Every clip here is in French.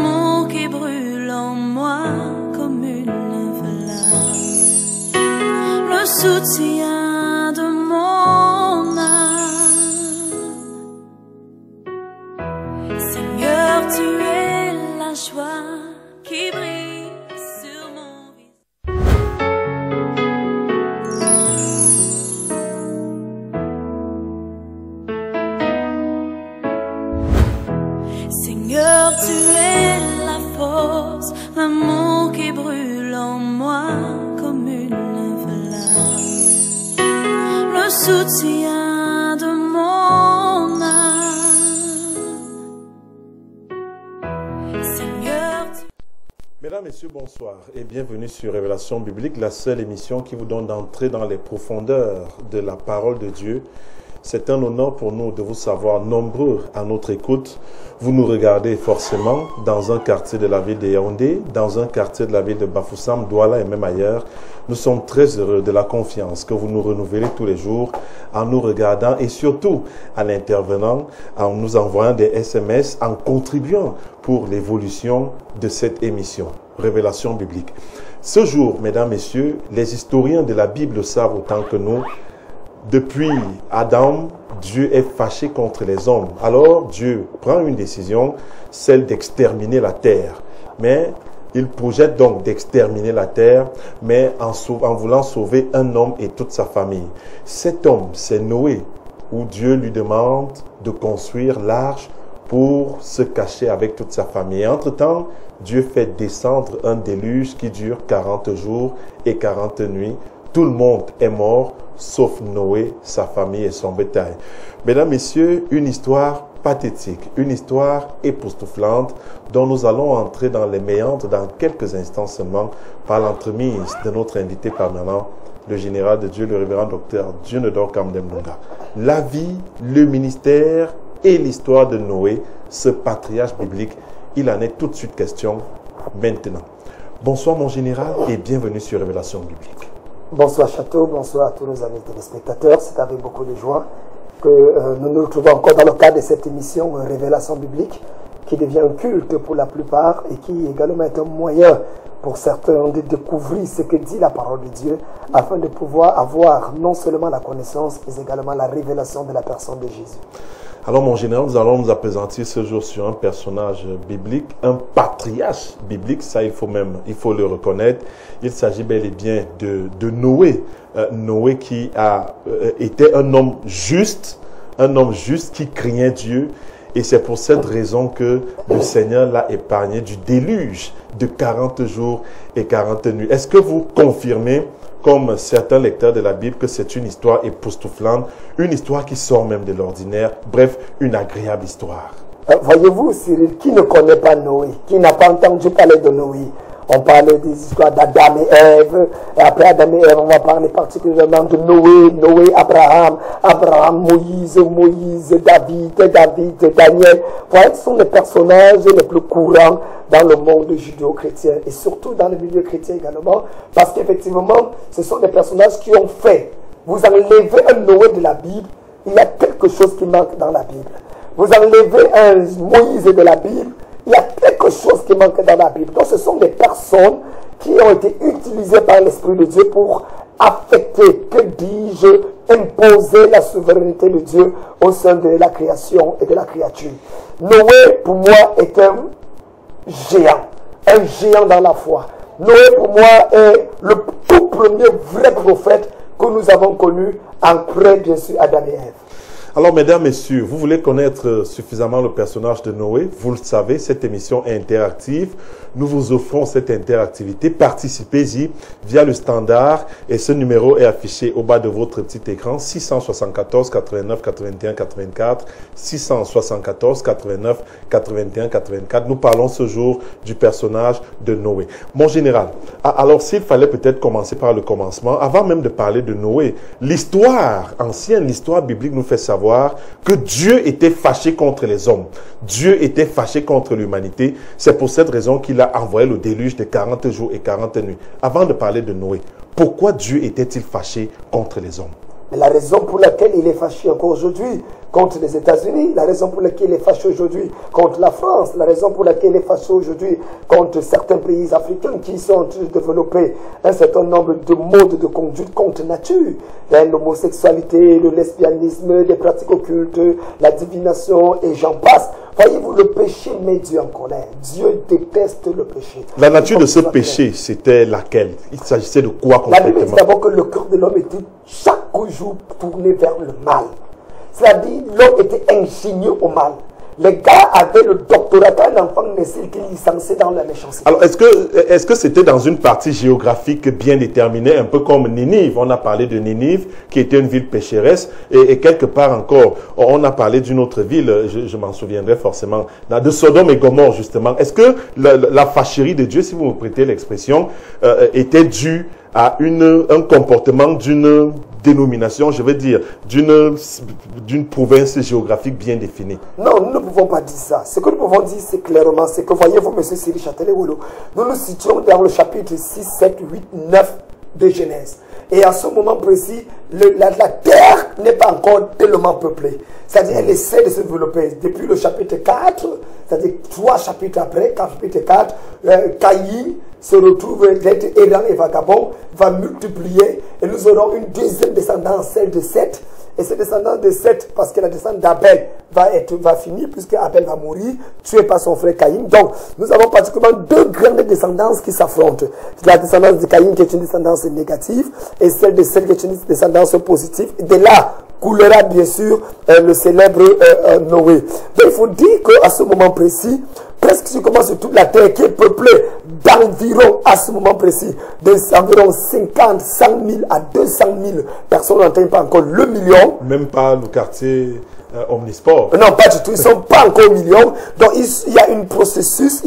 l'amour qui brûle en moi comme une flamme, le soutien de mon âme. Seigneur, tu es la joie qui brille sur mon visage. Seigneur, tu es la force, l'amour qui brûle en moi comme une flamme, le soutien de mon âme. Seigneur, Mesdames, Messieurs, bonsoir et bienvenue sur Révélation Biblique, la seule émission qui vous donne d'entrer dans les profondeurs de la parole de Dieu. C'est un honneur pour nous de vous savoir nombreux à notre écoute. Vous nous regardez forcément dans un quartier de la ville de Yaoundé, dans un quartier de la ville de Bafoussam, Douala et même ailleurs. Nous sommes très heureux de la confiance que vous nous renouvelez tous les jours en nous regardant et surtout en intervenant, en nous envoyant des SMS, en contribuant pour l'évolution de cette émission, Révélation Biblique. Ce jour, mesdames, messieurs, les historiens de la Bible savent autant que nous. Depuis Adam, Dieu est fâché contre les hommes. Alors Dieu prend une décision, celle d'exterminer la terre. Mais il projette donc d'exterminer la terre, mais en voulant sauver un homme et toute sa famille. Cet homme, c'est Noé, où Dieu lui demande de construire l'arche pour se cacher avec toute sa famille. Et entre-temps, Dieu fait descendre un déluge qui dure 40 jours et 40 nuits. Tout le monde est mort, sauf Noé, sa famille et son bétail. Mesdames, Messieurs, une histoire pathétique, une histoire époustouflante dont nous allons entrer dans les méandres dans quelques instants seulement par l'entremise de notre invité permanent, le général de Dieu, le révérend docteur Dieunedor Kamdem Lunga. La vie, le ministère et l'histoire de Noé, ce patriarche biblique, il en est tout de suite question maintenant. Bonsoir mon général et bienvenue sur Révélation Biblique. Bonsoir Château, bonsoir à tous nos amis téléspectateurs. C'est avec beaucoup de joie que nous nous retrouvons encore dans le cadre de cette émission Révélation Biblique qui devient un culte pour la plupart et qui également est un moyen pour certains de découvrir ce que dit la parole de Dieu afin de pouvoir avoir non seulement la connaissance mais également la révélation de la personne de Jésus. Alors mon général, nous allons nous appesantir ce jour sur un personnage biblique, un patriarche biblique, ça il faut le reconnaître. Il s'agit bel et bien de Noé. Noé qui était un homme juste qui craignait Dieu. Et c'est pour cette raison que le Seigneur l'a épargné du déluge de 40 jours et 40 nuits. Est-ce que vous confirmez, comme certains lecteurs de la Bible, que c'est une histoire époustouflante, une histoire qui sort même de l'ordinaire, bref, une agréable histoire? Voyez-vous, Cyril, qui ne connaît pas Noé, qui n'a pas entendu parler de Noé? On parle des histoires d'Adam et Ève, et après Adam et Ève, on va parler particulièrement de Noé, Abraham, Moïse, David, Daniel. Voilà, ce sont les personnages les plus courants dans le monde judéo-chrétien et surtout dans le milieu chrétien également, parce qu'effectivement, ce sont des personnages qui ont fait. Vous enlevez un Noé de la Bible, il y a quelque chose qui manque dans la Bible. Vous enlevez un Moïse de la Bible, il y a quelque chose qui manque dans la Bible. Donc ce sont des personnes qui ont été utilisées par l'Esprit de Dieu pour affecter, que dis-je, imposer la souveraineté de Dieu au sein de la création et de la créature. Noé, pour moi, est un géant dans la foi. Noé, pour moi, est le tout premier vrai prophète que nous avons connu après, bien sûr, Adam et Ève. Alors, mesdames, messieurs, vous voulez connaître suffisamment le personnage de Noé? Vous le savez, cette émission est interactive. Nous vous offrons cette interactivité. Participez-y via le standard et ce numéro est affiché au bas de votre petit écran. 674 89 81 84 674 89 81 84. Nous parlons ce jour du personnage de Noé. Mon général, alors s'il fallait peut-être commencer par le commencement, avant même de parler de Noé, l'histoire ancienne, l'histoire biblique nous fait savoir que Dieu était fâché contre les hommes. Dieu était fâché contre l'humanité. C'est pour cette raison qu'il a envoyé le déluge de 40 jours et 40 nuits. Avant de parler de Noé, pourquoi Dieu était-il fâché contre les hommes? Mais la raison pour laquelle il est fâché encore aujourd'hui contre les États-Unis, la raison pour laquelle il est fâché aujourd'hui contre la France, la raison pour laquelle il est fâché aujourd'hui contre certains pays africains qui sont en train de développer un certain nombre de modes de conduite contre nature. L'homosexualité, le lesbianisme, les pratiques occultes, la divination et j'en passe. Voyez-vous, le péché met Dieu en colère. Dieu déteste le péché. La nature de ce péché, c'était laquelle? Il s'agissait de quoi concrètement? La Bible dit d'abord que le cœur de l'homme était chaque jour tourné vers le mal. C'est-à-dire, l'homme était ingénieux au mal. Les gars avaient le doctorat quand un enfant naissait qui licencié dans la méchanceté. Alors, est-ce que c'était dans une partie géographique bien déterminée, un peu comme Ninive? On a parlé de Ninive, qui était une ville pécheresse, et quelque part encore, on a parlé d'une autre ville, je m'en souviendrai forcément, de Sodome et Gomorrhe, justement. Est-ce que la fâcherie de Dieu, si vous me prêtez l'expression, était due à un comportement d'une dénomination, je veux dire, d'une province géographique bien définie? Non, nous ne pouvons pas dire ça. Ce que nous pouvons dire, c'est clairement, c'est que, voyez-vous, M. Cyril Châtelet-Wolo, nous nous situons dans le chapitre 6, 7, 8, 9 de Genèse. Et à ce moment précis, la terre n'est pas encore tellement peuplée. C'est-à-dire, elle essaie de se développer. Depuis le chapitre 4, c'est-à-dire 3 chapitres après, chapitre 4, Caïn se retrouve d'être errant et vagabond, va multiplier, et nous aurons une deuxième descendance, celle de Seth. Et cette descendance de Seth, parce que la descendance d'Abel va finir, puisque Abel va mourir, tué par son frère Caïn. Donc, nous avons pratiquement 2 grandes descendances qui s'affrontent. La descendance de Caïn qui est une descendance négative, et celle de Seth qui est une descendance positive. Et de là coulera bien sûr le célèbre Noé. Donc, il faut dire qu'à ce moment précis, presque si on commence sur toute la terre qui est peuplée d'environ, à ce moment précis, d'environ 50, 100 000 à 200 000 personnes, on n'entend pas encore le million. Même pas le quartier Omnisport. Non, pas du tout. Ils ne sont pas encore millions. Donc, il y a un processus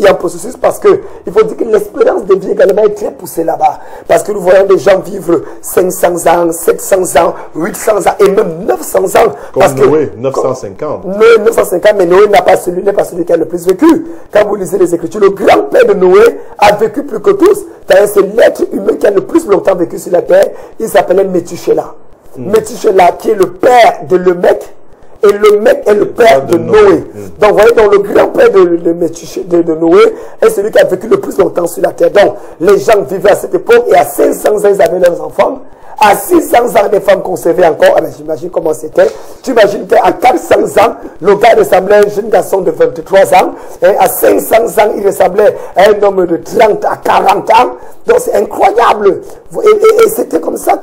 parce que il faut dire que l'espérance de vie également est très poussée là-bas. Parce que nous voyons des gens vivre 500 ans, 700 ans, 800 ans et même 900 ans. Comme parce Noé, 950. Noé, 950, mais Noé n'est pas celui qui a le plus vécu. Quand vous lisez les Écritures, le grand-père de Noé a vécu plus que tous. C'est l'être humain qui a le plus longtemps vécu sur la terre. Il s'appelait Métuchéla. Métuchéla, qui est le père de Lemec. Et le mec est le père de Noé. Donc, vous voyez, donc, le grand-père de Noé est celui qui a vécu le plus longtemps sur la terre. Donc, les gens vivaient à cette époque et à 500 ans, ils avaient leurs enfants. À 600 ans, les femmes concevaient encore. Ah ben, j'imagine comment c'était. Tu imagines qu'à 400 ans, le gars ressemblait à un jeune garçon de 23 ans. Et à 500 ans, il ressemblait à un homme de 30 à 40 ans. Donc, c'est incroyable. Et c'était comme ça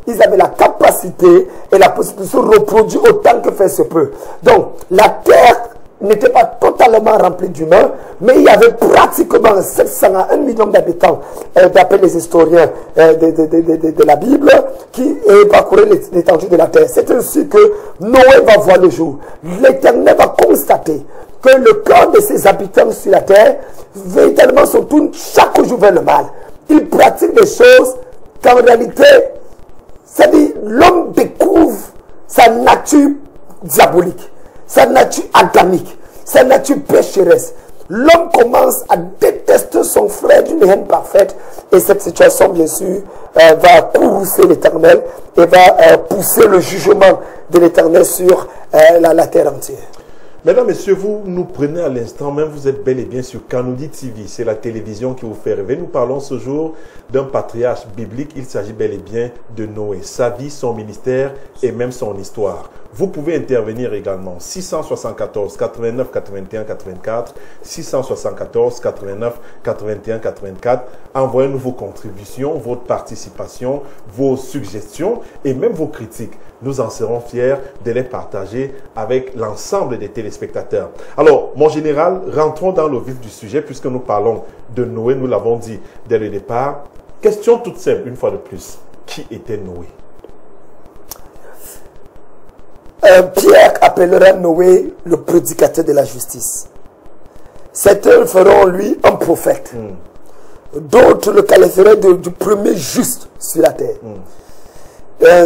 qu'ils avaient la capacité et la possibilité de se reproduire autant que faire se peut. Donc, la terre n'était pas totalement remplie d'humains, mais il y avait pratiquement 700 à 1 million d'habitants, d'après les historiens de la Bible, qui parcouraient l'étendue de la terre. C'est ainsi que Noé va voir le jour. L'Éternel va constater que le cœur de ses habitants sur la terre, véritablement, se tourne chaque jour vers le mal. Ils pratiquent des choses qu'en réalité, c'est-à-dire l'homme découvre sa nature diabolique, sa nature adamique, sa nature pécheresse. L'homme commence à détester son frère d'une haine parfaite, et cette situation, bien sûr, va courroucer l'Éternel et va pousser le jugement de l'Éternel sur la terre entière. Mesdames, Messieurs, vous nous prenez à l'instant même, vous êtes bel et bien sur Kanoudi TV, c'est la télévision qui vous fait rêver. Nous parlons ce jour d'un patriarche biblique, il s'agit bel et bien de Noé, sa vie, son ministère et même son histoire. Vous pouvez intervenir également, 674 89 81 84, 674 89 81 84. Envoyez-nous vos contributions, votre participation, vos suggestions et même vos critiques. Nous en serons fiers de les partager avec l'ensemble des téléspectateurs. Alors, mon général, rentrons dans le vif du sujet puisque nous parlons de Noé, nous l'avons dit dès le départ. Question toute simple, une fois de plus. Qui était Noé? Pierre appellera Noé le prédicateur de la justice. Certains feront lui un prophète. D'autres le qualifieraient du premier juste sur la terre.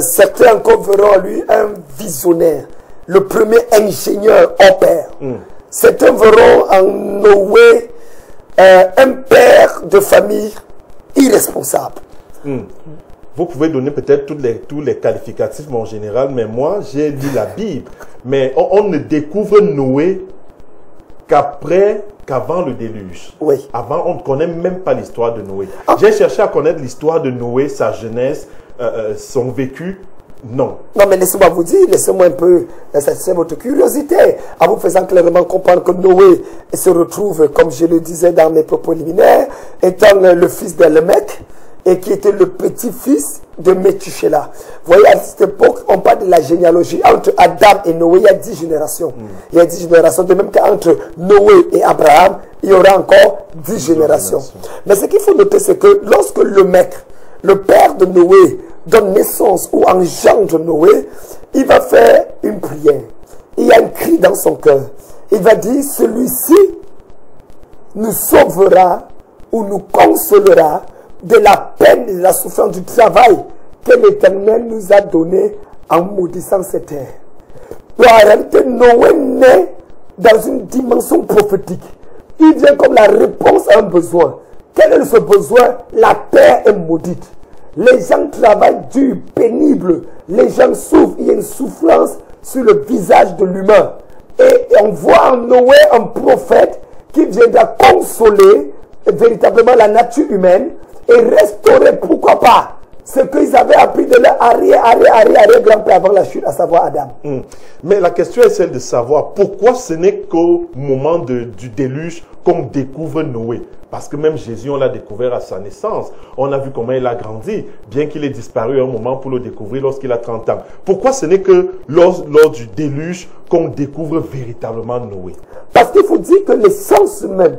Certains encore verront lui un visionnaire, le premier ingénieur hors pair. Certains verront en Noé un père de famille irresponsable. vous pouvez donner peut-être tous les qualificatifs, mais en général, mais moi, j'ai lu la Bible. Mais on ne découvre Noé qu'avant le déluge. Oui. Avant, on ne connaît même pas l'histoire de Noé. J'ai cherché à connaître l'histoire de Noé, sa jeunesse, son vécu. Non. Non, mais laissez-moi vous dire, laissez-moi un peu satisfaire votre curiosité en vous faisant clairement comprendre que Noé se retrouve, comme je le disais dans mes propos liminaires, étant le fils d'Elémec et qui était le petit-fils de Métuséla. Vous voyez, à cette époque, on parle de la généalogie. Entre Adam et Noé, il y a 10 générations. Il y a 10 générations, de même qu'entre Noé et Abraham, il y aura encore 10 générations. Mais ce qu'il faut noter, c'est que lorsque le mec, le père de Noé, donne naissance ou engendre Noé, il va faire une prière. Il y a un cri dans son cœur. Il va dire, celui-ci nous sauvera ou nous consolera de la peine et de la souffrance du travail que l'Éternel nous a donné en maudissant cette terre. En réalité, Noé naît dans une dimension prophétique. Il vient comme la réponse à un besoin. Quel est ce besoin? La terre est maudite. Les gens travaillent dur, pénible. Les gens souffrent. Il y a une souffrance sur le visage de l'humain. Et on voit en Noé un prophète qui viendra consoler véritablement la nature humaine et restaurer, pourquoi pas, ce qu'ils avaient appris de leur arrière-grand-père avant la chute, à savoir Adam. Mais la question est celle de savoir pourquoi ce n'est qu'au moment du déluge qu'on découvre Noé. Parce que même Jésus, on l'a découvert à sa naissance. On a vu comment il a grandi, bien qu'il ait disparu un moment pour le découvrir lorsqu'il a 30 ans. Pourquoi ce n'est que lors du déluge qu'on découvre véritablement Noé? Parce qu'il faut dire que l'essence même,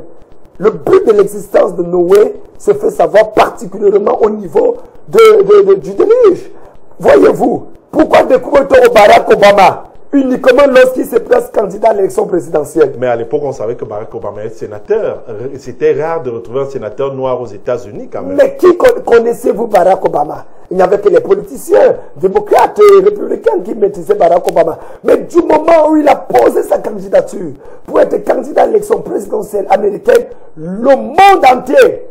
le but de l'existence de Noé se fait savoir particulièrement au niveau du déluge. Voyez-vous, pourquoi découvre-t-on Barack Obama uniquement lorsqu'il se place candidat à l'élection présidentielle? Mais à l'époque, on savait que Barack Obama était sénateur. C'était rare de retrouver un sénateur noir aux États-Unis quand même. Mais qui connaissez-vous Barack Obama? Il n'y avait que les politiciens, démocrates et républicains qui maîtrisaient Barack Obama. Mais du moment où il a posé sa candidature pour être candidat à l'élection présidentielle américaine, le monde entier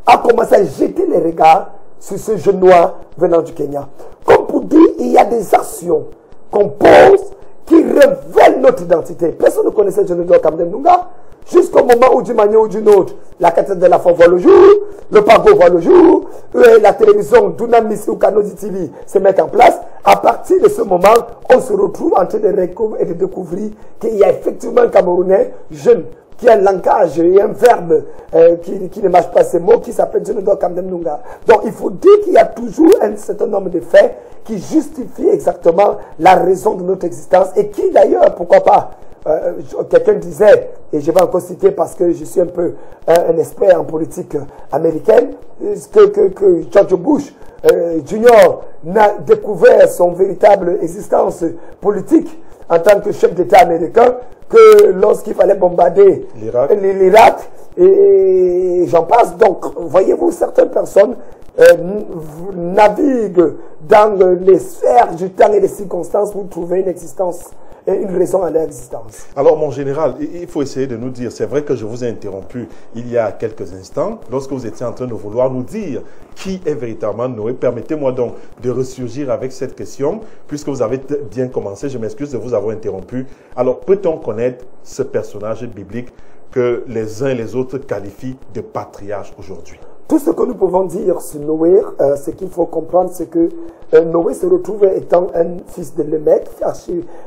a commencé à jeter les regards sur ce jeune noir venant du Kenya. Comme pour dire, il y a des actions qu'on pose qui révèlent notre identité. Personne ne connaissait Djenedo Kamden Nunga jusqu'au moment où d'une manière ou d'une autre, la cathédrale de la foi voit le jour, le Pago voit le jour, la télévision Dunamisi ou Kanodi TV se met en place. À partir de ce moment, on se retrouve en train de découvrir qu'il y a effectivement un Camerounais jeune qui a un langage et un verbe qui ne marche pas ces mots, qui s'appelle Djenedo Kamden Nunga. Donc il faut dire qu'il y a toujours un certain nombre de faits qui justifient exactement la raison de notre existence et qui d'ailleurs, pourquoi pas, quelqu'un disait, et je vais encore citer parce que je suis un peu un expert en politique américaine, que George Bush Junior n'a découvert son véritable existence politique en tant que chef d'État américain que lorsqu'il fallait bombarder l'Irak et j'en passe. Donc, voyez-vous, certaines personnes naviguent dans les sphères du temps et des circonstances pour trouver une existence et une raison à leur existence. Alors, mon général, il faut essayer de nous dire, c'est vrai que je vous ai interrompu il y a quelques instants, lorsque vous étiez en train de vouloir nous dire qui est véritablement Noé. Permettez-moi donc de ressurgir avec cette question, puisque vous avez bien commencé, je m'excuse de vous avoir interrompu. Alors, peut-on connaître ce personnage biblique que les uns et les autres qualifient de patriarche aujourd'hui? Tout ce que nous pouvons dire sur Noé, ce qu'il faut comprendre, c'est que Noé se retrouve étant un fils de Lémec,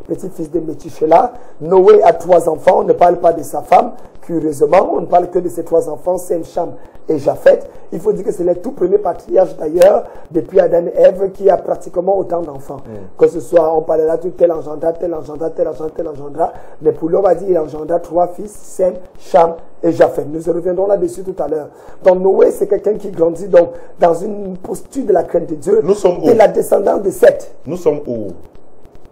petit-fils de Métuséla. Noé a 3 enfants, on ne parle pas de sa femme, curieusement, on ne parle que de ses 3 enfants, Sem, Cham et Japhet. Il faut dire que c'est les tout premiers patriarches d'ailleurs, depuis Adam et Ève, qui a pratiquement autant d'enfants. Que ce soit, on parlera de tel engendra, tel engendra, tel engendra, tel engendra, mais pour lui, on va dire, il engendra 3 fils, Sem, Cham et Japhet. Nous reviendrons là-dessus tout à l'heure. Donc Noé, c'est quelqu'un qui grandit donc dans une posture de la crainte de Dieu. Nous sommes où? Et la descendance de Seth. Nous sommes où?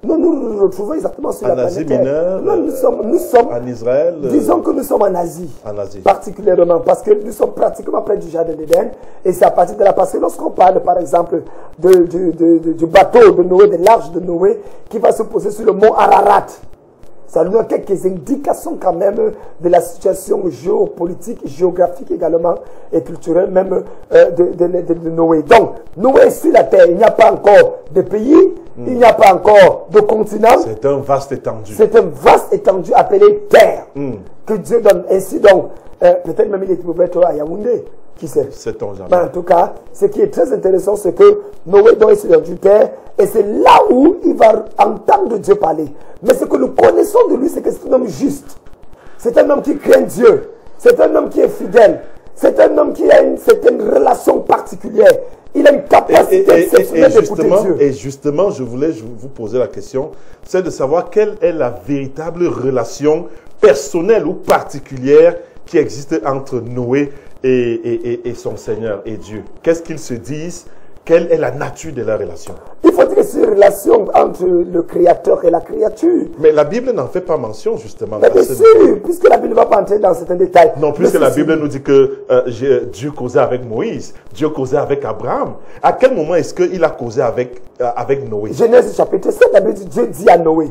Nous nous retrouvons exactement sur la planète. En Asie mineure, non, nous sommes en Israël. Disons que nous sommes en Asie. En Asie. Particulièrement, parce que nous sommes pratiquement près du jardin d'Éden. Et c'est à partir de là, parce que lorsqu'on parle, par exemple, du bateau de Noé, de l'arche de Noé, qui va se poser sur le mont Ararat, Ça nous donne quelques indications quand même de la situation géopolitique, géographique également, et culturelle même de Noé. Donc, Noé sur la terre, il n'y a pas encore de pays, il n'y a pas encore de continent. C'est un vaste étendu. C'est un vaste étendu appelé terre, que Dieu donne. Ainsi donc, peut-être même il pouvait être à Yaoundé. Qui sait? Sait-on jamais. Mais en tout cas, ce qui est très intéressant, c'est que Noé donc est sur du terre, et c'est là où il va entendre Dieu parler. Mais ce que nous connaissons de lui, c'est que c'est un homme juste. C'est un homme qui craint Dieu. C'est un homme qui est fidèle. C'est un homme qui a une certaine relation particulière. Il a une capacité exceptionnelle d'écouter Dieu. Et justement, je voulais vous poser la question, c'est de savoir quelle est la véritable relation personnelle ou particulière qui existe entre Noé et son Seigneur et Dieu. Qu'est-ce qu'ils se disent? Quelle est la nature de la relation? Il faut dire que c'est une relation entre le Créateur et la créature. Mais la Bible n'en fait pas mention, justement. Mais bien sûr, puisque la Bible ne va pas entrer dans certains détails. Non, puisque la Bible nous dit que Dieu causait avec Moïse, Dieu causait avec Abraham. À quel moment est-ce qu'il a causé avec Noé? Genèse chapitre 7, la Bible dit, Dieu dit à Noé,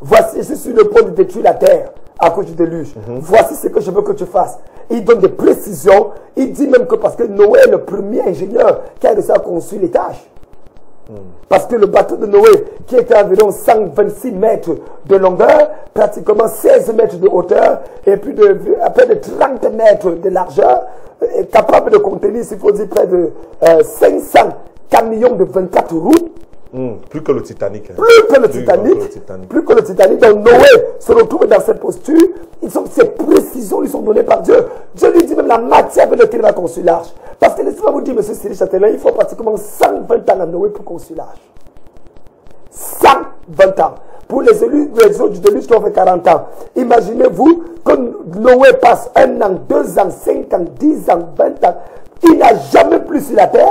voici, je suis sur le point de détruire la terre à cause du déluge. Voici ce que je veux que tu fasses. Il donne des précisions. Il dit même que parce que Noé est le premier ingénieur qui a réussi à construire l'étage. Parce que le bateau de Noé, qui était environ 126 mètres de longueur, pratiquement 16 mètres de hauteur, et puis à près de 30 mètres de largeur, est capable de contenir, s'il faut dire, près de 500 camions de 24 roues. Plus que le Titanic. Hein. Plus que le Titanic. Donc Noé se retrouve dans cette posture. Ces précisions lui sont données par Dieu. Dieu lui dit même la matière avec laquelle il va construire l'arche. Parce que laissez-moi vous dire, monsieur Cyril Châtelain, il faut pratiquement 120 ans à Noé pour construire l'arche. 120 ans. Pour les autres du déluge qui ont fait 40 ans. Imaginez-vous que Noé passe 1 an, 2 ans, 5 ans, 10 ans, 20 ans. Il n'a jamais plus sur la terre.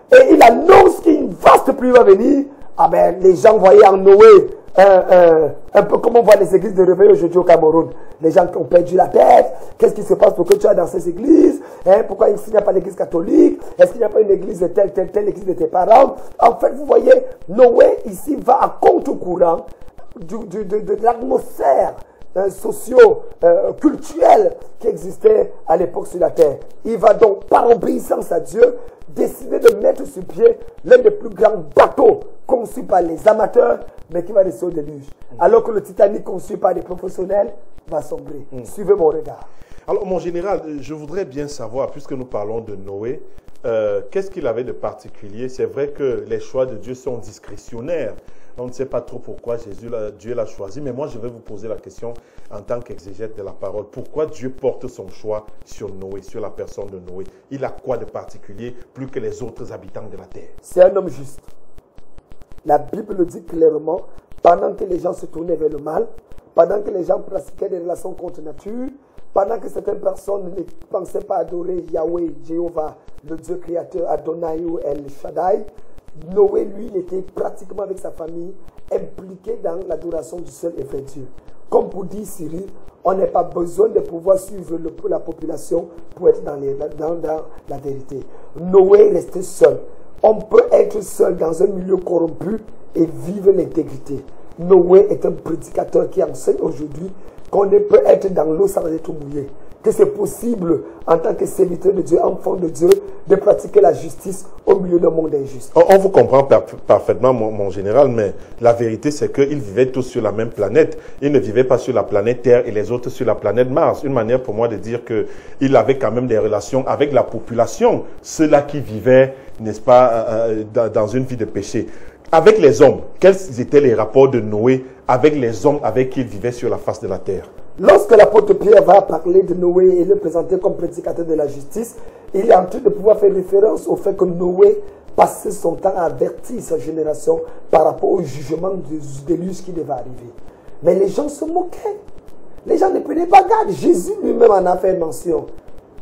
Et il annonce qu'une vaste pluie va venir. Ah ben, les gens voyaient en Noé un peu comme on voit les églises de réveil aujourd'hui au Cameroun. Les gens qui ont perdu la tête. Qu'est-ce qui se passe pour que tu as dans ces églises? Pourquoi il n'y a pas d'église catholique? Est-ce qu'il n'y a pas une église de telle église de tes parents? En fait, vous voyez, Noé ici va à contre-courant de l'atmosphère socio-culturelle qui existait à l'époque sur la terre. Il va donc, par obéissance à Dieu, décider de mettre sur pied l'un des plus grands bateaux conçus par les amateurs, mais qui va rester au déluge. Alors que le Titanic conçu par des professionnels va sombrer. Suivez mon regard. Alors, mon général, je voudrais bien savoir, puisque nous parlons de Noé, qu'est-ce qu'il avait de particulier? C'est vrai que les choix de Dieu sont discrétionnaires. On ne sait pas trop pourquoi Dieu l'a choisi, mais moi je vais vous poser la question en tant qu'exégète de la parole. Pourquoi Dieu porte son choix sur Noé, sur la personne de Noé? Il a quoi de particulier plus que les autres habitants de la terre? C'est un homme juste. La Bible le dit clairement, pendant que les gens se tournaient vers le mal, pendant que les gens pratiquaient des relations contre nature, pendant que certaines personnes ne pensaient pas adorer Yahweh, Jéhovah, le Dieu créateur, Adonai ou El Shaddai, Noé, lui, il était pratiquement avec sa famille impliqué dans l'adoration du seul et vrai Dieu. Comme pour dire Cyril, on n'a pas besoin de pouvoir suivre la population pour être dans la vérité. Noé restait seul. On peut être seul dans un milieu corrompu et vivre l'intégrité. Noé est un prédicateur qui enseigne aujourd'hui qu'on ne peut être dans l'eau sans être mouillé. Que c'est possible, en tant que serviteur de Dieu, enfant de Dieu, de pratiquer la justice au milieu d'un monde injuste. On vous comprend parfaitement, mon général, mais la vérité, c'est qu'ils vivaient tous sur la même planète. Ils ne vivaient pas sur la planète Terre et les autres sur la planète Mars. Une manière pour moi de dire qu'il avait quand même des relations avec la population, ceux-là qui vivaient, n'est-ce pas, dans une vie de péché. Avec les hommes, quels étaient les rapports de Noé avec les hommes avec qui il vivait sur la face de la terre? Lorsque l'apôtre Pierre va parler de Noé et le présenter comme prédicateur de la justice, il est en train de pouvoir faire référence au fait que Noé passait son temps à avertir sa génération par rapport au jugement du déluge qui devait arriver. Mais les gens se moquaient. Les gens ne prenaient pas garde. Jésus lui-même en a fait mention.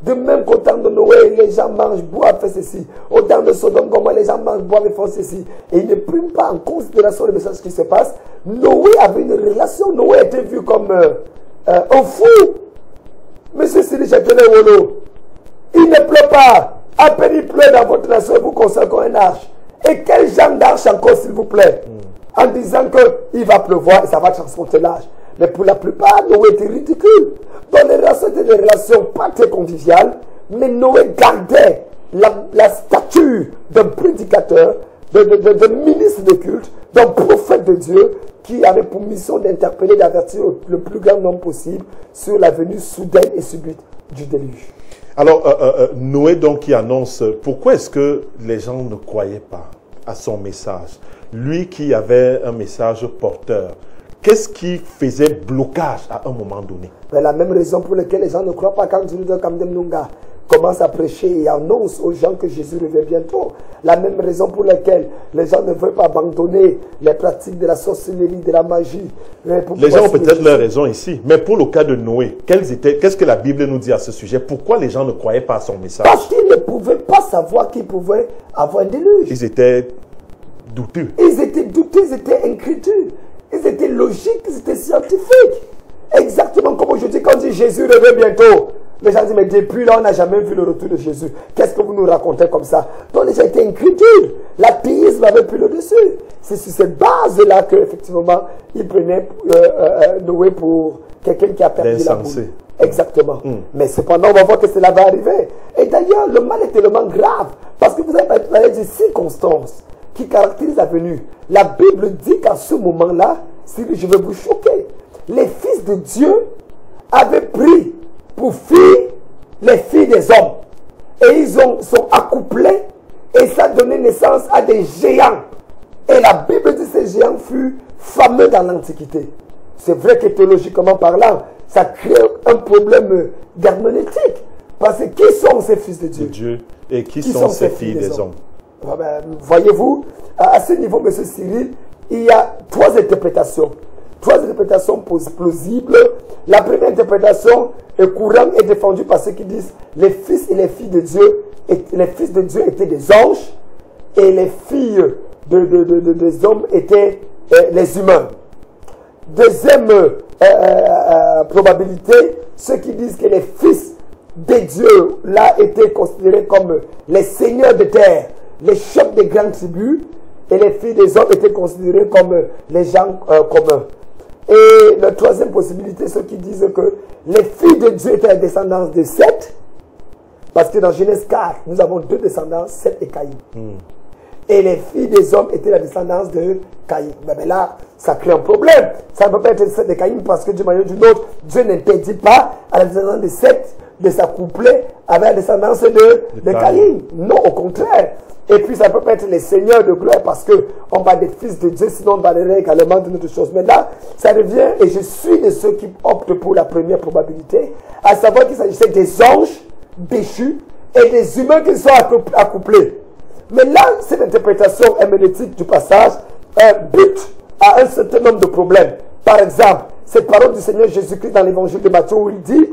De même qu'au temps de Noé, les gens mangent, boivent, font ceci. Au temps de Sodome, comment les gens mangent, boivent et font ceci. Et ils ne prennent pas en considération le message qui se passe. Noé avait une relation. Noé était vu comme un fou. Monsieur Cyril Châtelain Wolo, il ne pleut pas. À peine il pleut dans votre nation, vous consacrez une arche. Et quel genre d'arche encore, s'il vous plaît? En disant qu'il va pleuvoir et ça va transporter l'arche. Mais pour la plupart, Noé était ridicule. Donc les relations étaient des relations pas très conviviales, mais Noé gardait la stature d'un prédicateur, de ministre de culte, d'un prophète de Dieu qui avait pour mission d'interpeller, d'avertir le plus grand nombre possible sur la venue soudaine et subite du déluge. Alors, Noé donc qui annonce, pourquoi est-ce que les gens ne croyaient pas à son message? Lui qui avait un message porteur, qu'est-ce qui faisait blocage à un moment donné? Mais la même raison pour laquelle les gens ne croient pas quand Jules Kamdem Nunga commence à prêcher et annonce aux gens que Jésus revient bientôt. La même raison pour laquelle les gens ne veulent pas abandonner les pratiques de la sorcellerie, de la magie. Les gens ont peut-être leur raison ici, mais pour le cas de Noé, qu'est-ce que la Bible nous dit à ce sujet? Pourquoi les gens ne croyaient pas à son message? Parce qu'ils ne pouvaient pas savoir qu'ils pouvaient avoir un déluge. Ils étaient douteux. Ils étaient douteux, ils étaient incrédules. Ils étaient logiques, ils étaient scientifiques. Exactement comme aujourd'hui, quand on dit Jésus revient bientôt. Les gens disent, mais depuis là, on n'a jamais vu le retour de Jésus. Qu'est-ce que vous nous racontez comme ça? Donc les gens étaient incrédules. L'athéisme avait pris le dessus. C'est sur cette base-là qu'effectivement, ils prenaient Noé pour quelqu'un qui a perdu la boule. Exactement. Mais cependant, on va voir que cela va arriver. Et d'ailleurs, le mal est tellement grave. Parce que vous avez parlé des circonstances qui caractérisent la venue. La Bible dit qu'à ce moment-là, je vais vous choquer. Les fils de Dieu avaient pris pour filles les filles des hommes. Et ils sont accouplés et ça donnait naissance à des géants. Et la Bible dit que ces géants furent fameux dans l'Antiquité. C'est vrai que théologiquement parlant, ça crée un problème d'herméneutique. Parce que qui sont ces fils de Dieu? Et qui sont ces filles des hommes? Voyez-vous, à ce niveau, M. Cyril, il y a trois interprétations. Trois interprétations plausibles. La première interprétation est courante et défendue par ceux qui disent les fils et les filles de Dieu, les fils de Dieu étaient des anges et les filles des hommes étaient les humains. Deuxième probabilité, ceux qui disent que les fils de Dieu là étaient considérés comme les seigneurs de terre, les chefs des grandes tribus, et les filles des hommes étaient considérées comme les gens communs. Et la troisième possibilité, ceux qui disent que les filles de Dieu étaient la descendance de Seth, parce que dans Genèse 4, nous avons deux descendances, Seth et Caïn. Et les filles des hommes étaient la descendance de Caïn. Mais là, ça crée un problème. Ça ne peut pas être Seth et Caïn parce que d'une manière ou d'une autre, Dieu n'interdit pas à la descendance de Seth de s'accoupler avec la descendance de Caïn. Non, au contraire. Et puis ça ne peut pas être les seigneurs de gloire parce qu'on parle des fils de Dieu, sinon on parlerait également d'une autre chose. Mais là, ça revient, et je suis de ceux qui optent pour la première probabilité, à savoir qu'il s'agissait des anges déchus et des humains qui sont accouplés. Mais là, cette interprétation herméneutique du passage bute à un certain nombre de problèmes. Par exemple, cette parole du Seigneur Jésus-Christ dans l'évangile de Matthieu où il dit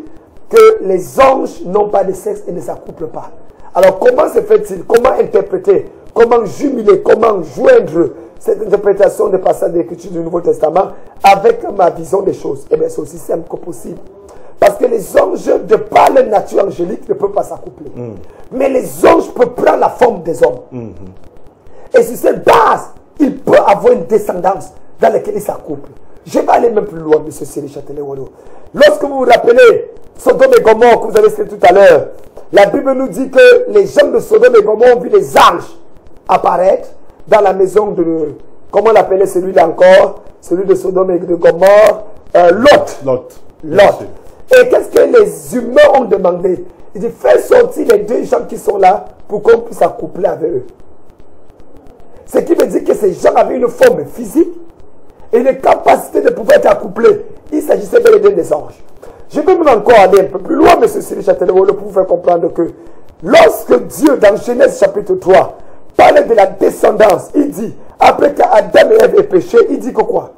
que les anges n'ont pas de sexe et ne s'accouplent pas. Alors comment se fait-il? Comment interpréter? Comment jumeler? Comment joindre cette interprétation des passages de l'Écriture du Nouveau Testament avec ma vision des choses? Eh bien, c'est aussi simple que possible. Parce que les anges, de par leur nature angélique, ne peuvent pas s'accoupler. Mais les anges peuvent prendre la forme des hommes. Et sur cette base, il peut avoir une descendance dans laquelle ils s'accouplent. Je vais aller même plus loin, M. Cyril Châtelet-Wado. Lorsque vous vous rappelez Sodome et Gomorrhe que vous avez cité tout à l'heure, la Bible nous dit que les gens de Sodome et Gomorrhe ont vu les anges apparaître dans la maison de... Comment on l'appelait celui-là encore? Celui de Sodome et de Gomorrhe, Lot. Et qu'est-ce que les humains ont demandé? Ils disent, fais sortir les deux gens qui sont là pour qu'on puisse s'accoupler avec eux. Ce qui veut dire que ces gens avaient une forme physique et une capacité de pouvoir être accouplés. Il s'agissait bel et bien des anges. Je peux même encore aller un peu plus loin, M. Cyril Châtelet-Wado, pour vous faire comprendre que lorsque Dieu, dans Genèse chapitre 3, parlait de la descendance, il dit, après qu'Adam et Ève aient péché, il dit que quoi?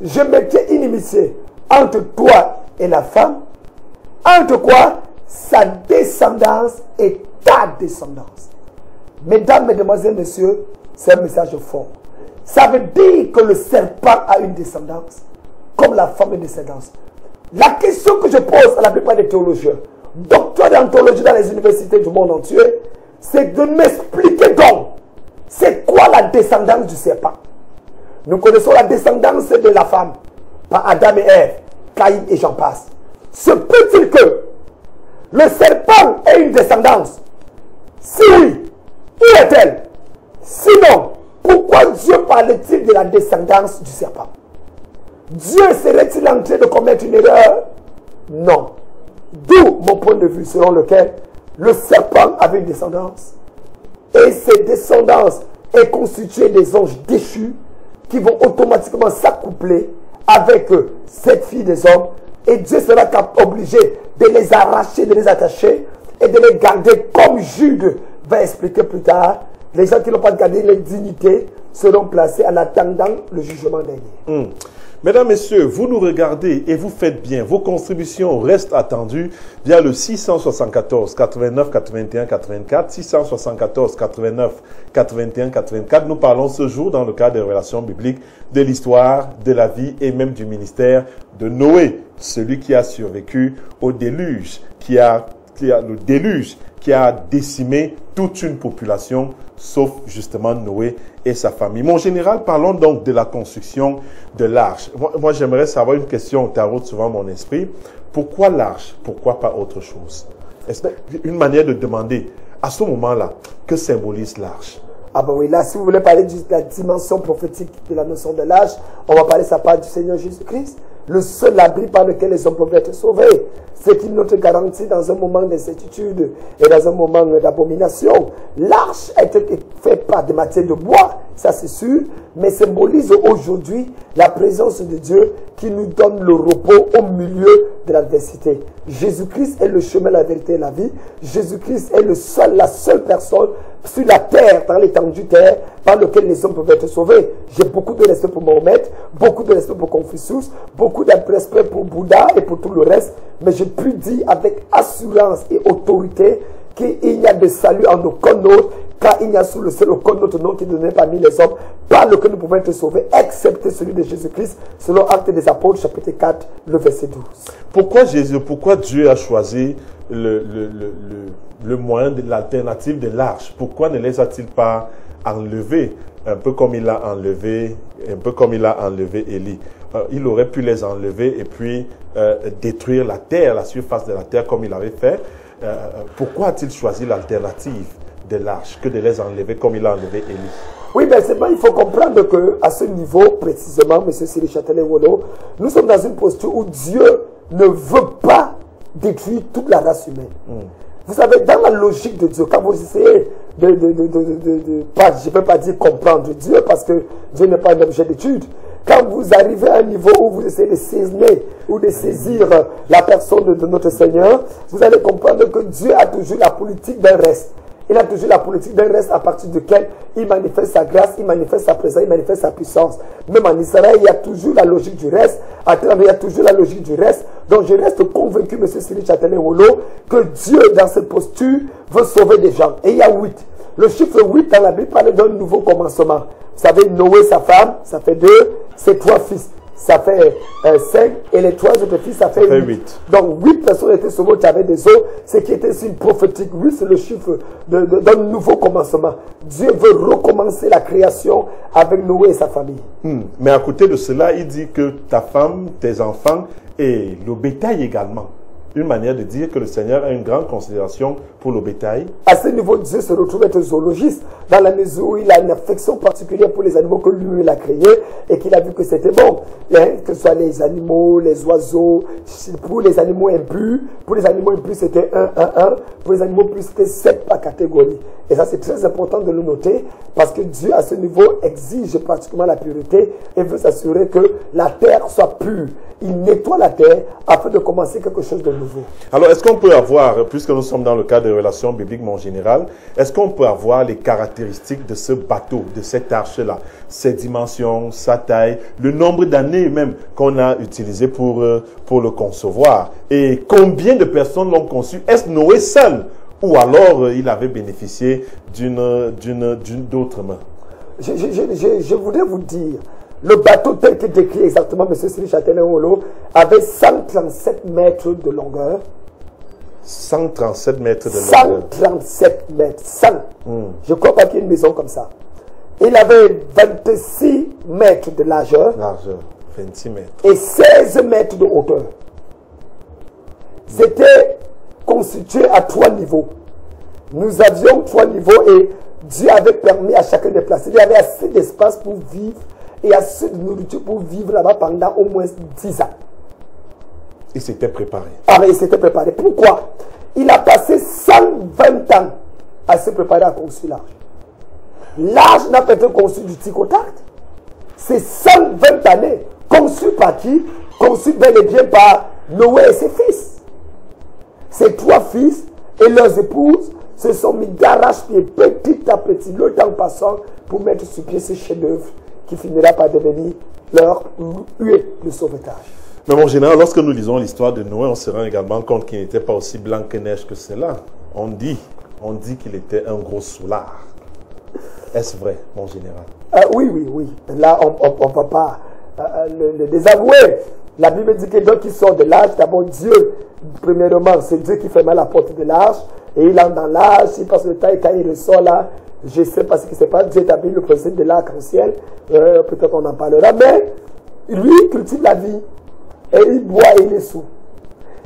Je mettrai une inimitié entre toi et la femme, entre quoi? Sa descendance et ta descendance. Mesdames, mesdemoiselles, messieurs, c'est un message fort. Ça veut dire que le serpent a une descendance, comme la femme a une descendance. La question que je pose à la plupart des théologiens, docteurs en théologie dans les universités du monde entier, c'est de m'expliquer donc, c'est quoi la descendance du serpent? Nous connaissons la descendance de la femme, par Adam et Ève. Caïn et j'en passe. Se peut-il que le serpent ait une descendance? Si oui, où est-elle? Sinon, pourquoi Dieu parlait-il de la descendance du serpent? Dieu serait-il en train de commettre une erreur? Non. D'où mon point de vue selon lequel le serpent avait une descendance. Et cette descendance est constituée des anges déchus qui vont automatiquement s'accoupler avec cette fille des hommes. Et Dieu sera obligé de les arracher, de les attacher et de les garder comme Jude va expliquer plus tard. Les gens qui n'ont pas gardé les dignités seront placés en attendant le jugement dernier. Mesdames, Messieurs, vous nous regardez et vous faites bien. Vos contributions restent attendues via le 674 89 81 84, 674 89 81 84. Nous parlons ce jour dans le cadre des révélations bibliques de l'histoire, de la vie et même du ministère de Noé, celui qui a survécu au déluge, le déluge qui a décimé toute une population, sauf justement Noé et sa famille. Mon général, parlons donc de la construction de l'arche. Moi j'aimerais savoir une question qui taraude souvent mon esprit. Pourquoi l'arche? Pourquoi pas autre chose? Une manière de demander, à ce moment-là, que symbolise l'arche? Ah ben oui, là, si vous voulez parler de la dimension prophétique de la notion de l'arche, on va parler ça part du Seigneur Jésus-Christ. Le seul abri par lequel les hommes peuvent être sauvés. C'est une autre garantie dans un moment d'incertitude et dans un moment d'abomination. L'arche a été faite par des matières de bois, ça c'est sûr, mais symbolise aujourd'hui la présence de Dieu qui nous donne le repos au milieu de l'adversité. Jésus-Christ est le chemin, la vérité et la vie. Jésus-Christ est la seule personne sur la terre, dans l'étendue terre, par lequel les hommes peuvent être sauvés. J'ai beaucoup de respect pour Mahomet, beaucoup de respect pour Confucius, beaucoup de respect pour Bouddha et pour tout le reste, mais je puis dire avec assurance et autorité qu'il n'y a de salut en aucun autre, car il n'y a sous le ciel aucun autre nom qui est donné parmi les hommes, par lequel nous pouvons être sauvés, excepté celui de Jésus-Christ, selon Actes des Apôtres, chapitre 4, le verset 12. Pourquoi Dieu a choisi le moyen de l'alternative de l'arche? Pourquoi ne les a-t-il pas enlevés, un peu comme il a enlevé Élie? Il aurait pu les enlever et puis détruire la terre, la surface de la terre comme il avait fait. Pourquoi a-t-il choisi l'alternative de l'arche que de les enlever comme il a enlevé Élie? Oui, mais c'est bon, il faut comprendre qu'à ce niveau, précisément, M. Cyril Châtelet-Wolo, nous sommes dans une posture où Dieu ne veut pas détruire toute la race humaine. Vous savez, dans la logique de Dieu, quand vous essayez je ne peux pas dire comprendre Dieu, parce que Dieu n'est pas un objet d'étude. Quand vous arrivez à un niveau où vous essayez de saisir ou de saisir la personne de notre Seigneur, vous allez comprendre que Dieu a toujours la politique d'un reste. Il a toujours la politique d'un reste à partir duquel il manifeste sa grâce, il manifeste sa présence, il manifeste sa puissance. Même en Israël, il y a toujours la logique du reste. À travers, il y a toujours la logique du reste. Donc je reste convaincu, M. Cyril Châtelet-Wolo, que Dieu, dans cette posture, veut sauver des gens. Et il y a 8. Le chiffre 8 dans la Bible parle d'un nouveau commencement. Vous savez, Noé, sa femme, ça fait 2, ses 3 fils. Ça fait 5, et les 3 autres fils, ça fait 8. Donc 8 personnes étaient sauvées qui avaient des eaux, ce qui était signe prophétique. 8, c'est le chiffre d'un nouveau commencement. Dieu veut recommencer la création avec Noé et sa famille. Mais à côté de cela, il dit que ta femme, tes enfants et le bétail également. Une manière de dire que le Seigneur a une grande considération pour le bétail. À ce niveau, Dieu se retrouve être zoologiste, dans la mesure où il a une affection particulière pour les animaux que lui, il a créés, et qu'il a vu que c'était bon. Que ce soit les animaux, les oiseaux, pour les animaux impurs, c'était 1, 1, 1, pour les animaux purs, c'était 7 par catégorie. Et ça, c'est très important de le noter, parce que Dieu, à ce niveau, exige pratiquement la pureté, et veut s'assurer que la terre soit pure. Il nettoie la terre afin de commencer quelque chose de nouveau. Alors, est-ce qu'on peut avoir, puisque nous sommes dans le cadre de relations bibliques, mon général, est-ce qu'on peut avoir les caractéristiques de ce bateau, de cette arche-là, ses dimensions, sa taille, le nombre d'années même qu'on a utilisé pour le concevoir, et combien de personnes l'ont conçu? Est-ce Noé seul, ou alors il avait bénéficié d'autres mains? Je voudrais vous dire, le bateau tel que décrit exactement M. Cyril Châtelet-Wolo avait 137 mètres de longueur. 137 mètres de longueur. 137 mètres. 100. Je crois pas qu'il y ait une maison comme ça. Il avait 26 mètres de largeur. 26 mètres. Et 16 mètres de hauteur. C'était constitué à 3 niveaux. Nous avions 3 niveaux et Dieu avait permis à chacun de placer. Il y avait assez d'espace pour vivre et assez de nourriture pour vivre là-bas pendant au moins 10 ans. Il s'était préparé. Ah, mais il s'était préparé. Pourquoi? Il a passé 120 ans à se préparer à construire l'arche. L'arche n'a pas été conçue du tic au tac. C'est 120 années. Conçu par qui? Conçu bel et bien par Noé et ses fils. Ses 3 fils et leurs épouses se sont mis d'arrache-pied petit à petit, le temps passant, pour mettre sur pied ce chef-d'œuvre qui finira par devenir leur huée de sauvetage. Mais mon général, lorsque nous lisons l'histoire de Noé, on se rend également compte qu'il n'était pas aussi blanc que neige que cela. On dit qu'il était un gros soulard. Est-ce vrai, mon général? Oui. Là, on ne va pas le désavouer. La Bible dit que donc il sort de l'arche, d'abord Dieu, premièrement, c'est Dieu qui ferme la porte de l'arche, et il entre dans l'arche, il passe le temps, et quand il ressort là, je ne sais pas ce qui se passe, Dieu établit le principe de l'arc-en-ciel, peut-être on en parlera, mais lui il cultive la vie, et il boit et il est saoul.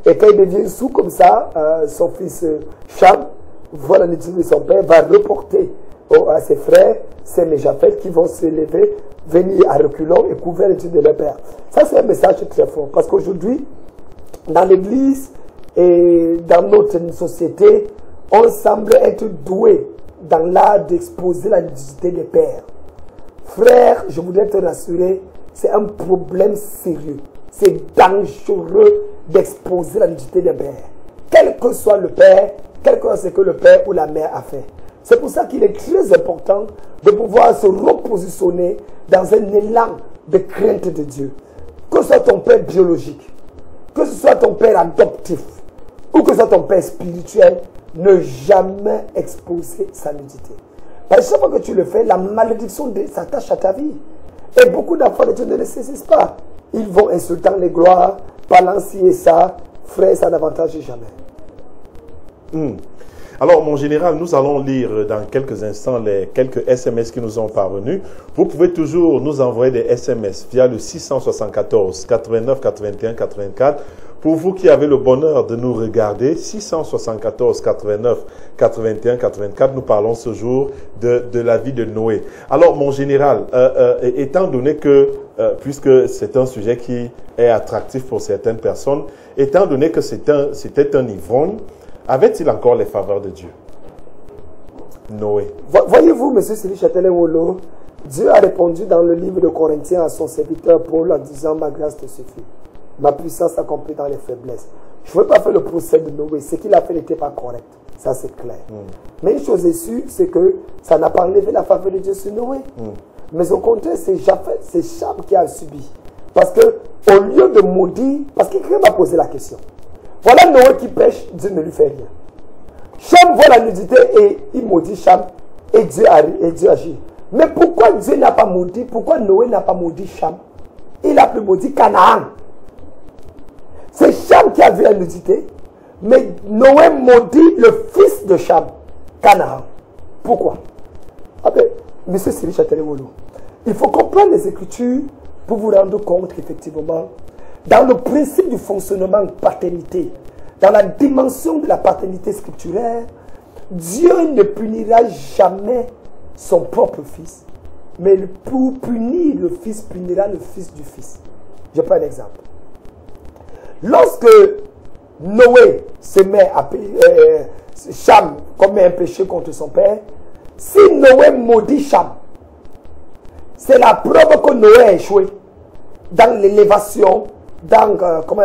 Et quand il devient saoul comme ça, son fils Cham, voilà l'étude de son père, va reporter à ses frères, c'est mes Japheth qui vont se lever, venir à reculons et couvrir l'étude de leur père. Ça, c'est un message très fort. Parce qu'aujourd'hui, dans l'église et dans notre société, on semble être doué dans l'art d'exposer la nudité des pères. Frère, je voudrais te rassurer, c'est un problème sérieux. C'est dangereux d'exposer la nudité des pères. Quel que soit le père, quel que soit ce que le père ou la mère a fait. C'est pour ça qu'il est très important de pouvoir se repositionner dans un élan de crainte de Dieu. Que ce soit ton père biologique, que ce soit ton père adoptif, ou que ce soit ton père spirituel, ne jamais exposer sa nudité. Parce que chaque fois que tu le fais, la malédiction s'attache à ta vie. Et beaucoup d'enfants de Dieu ne le saisissent pas. Ils vont insultant les gloires, parlant ci et ça. Frère, ça n'avantage jamais. Alors, mon général, nous allons lire dans quelques instants les quelques SMS qui nous ont parvenus. Vous pouvez toujours nous envoyer des SMS via le 674 89 81 84. Pour vous qui avez le bonheur de nous regarder, 674 89 81 84, nous parlons ce jour de la vie de Noé. Alors, mon général, étant donné que, puisque c'est un sujet qui est attractif pour certaines personnes, étant donné que c'était un ivrogne, avait-il encore les faveurs de Dieu? Noé. Voyez-vous, M. Sylvie Châtelain-Wolo, Dieu a répondu dans le livre de Corinthiens à son serviteur Paul en disant « Ma grâce te suffit. Ma puissance s'accomplit dans les faiblesses. » Je ne veux pas faire le procès de Noé. Ce qu'il a fait n'était pas correct. Ça, c'est clair. Mais une chose est sûre, c'est que ça n'a pas enlevé la faveur de Dieu sur Noé. Mais au contraire, c'est Cham qui a subi. Parce que au lieu de maudire, parce qu'il m'a posé la question. Voilà Noé qui pêche, Dieu ne lui fait rien. Cham voit la nudité et il maudit Cham et Dieu agit. Mais pourquoi Dieu n'a pas maudit, pourquoi Noé n'a pas maudit Cham? Il a plus maudit Canaan. C'est Cham qui a vu la nudité, mais Noé maudit le fils de Cham, Canaan. Pourquoi? Ah ben, monsieur Sylvie Châtelain-Wolo, il faut comprendre les Écritures pour vous rendre compte qu'effectivement, dans le principe du fonctionnement paternité, dans la dimension de la paternité scripturaire, Dieu ne punira jamais son propre fils, mais pour punir le fils, punira le fils du fils. Je prends un exemple. Lorsque Noé se met à Cham commet un péché contre son père, si Noé maudit Cham, c'est la preuve que Noé a échoué dans l'élévation, dans, comment